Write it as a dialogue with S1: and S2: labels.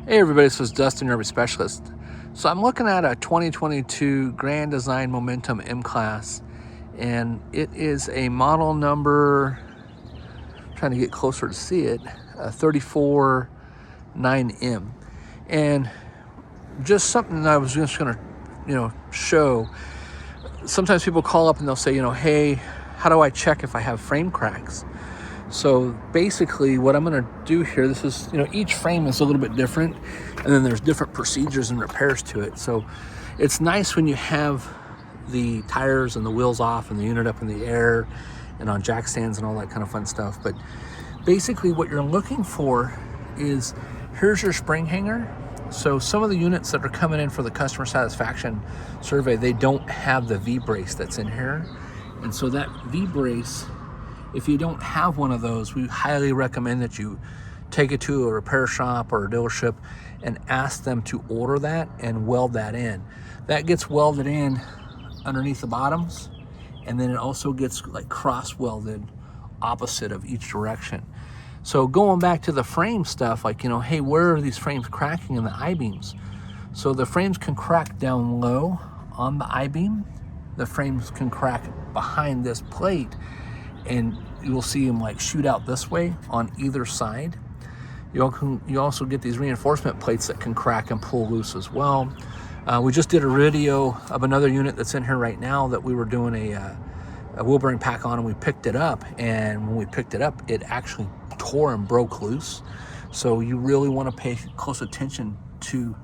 S1: Hey everybody, this is Dustin, your specialist. So I'm looking at a 2022 Grand Design Momentum M-Class, and it is a model number, trying to get closer to see it, 349M. And just something that I was just gonna, show. Sometimes people call up and they'll say, hey, how do I check if I have frame cracks? So basically what I'm going to do here, this is, each frame is a little bit different, and then there's different procedures and repairs to it. So it's nice when you have the tires and the wheels off and the unit up in the air and on jack stands and all that kind of fun stuff. But basically what you're looking for is, here's your spring hanger. So some of the units that are coming in for the customer satisfaction survey, they don't have the V-brace that's in here. And so that V-brace, if you don't have one of those, we highly recommend that you take it to a repair shop or a dealership and ask them to order that and weld that in. That gets welded in underneath the bottoms, and then it also gets like cross welded opposite of each direction. So going back to the frame stuff, like, hey, where are these frames cracking in the I-beams? So the frames can crack down low on the I-beam. The frames can crack behind this plate, and you will see them like shoot out this way on either side. You also get these reinforcement plates that can crack and pull loose as well. We just did a video of another unit that's in here right now that we were doing a wheel bearing pack on, and we picked it up, and when we picked it up, it actually tore and broke loose. So you really want to pay close attention to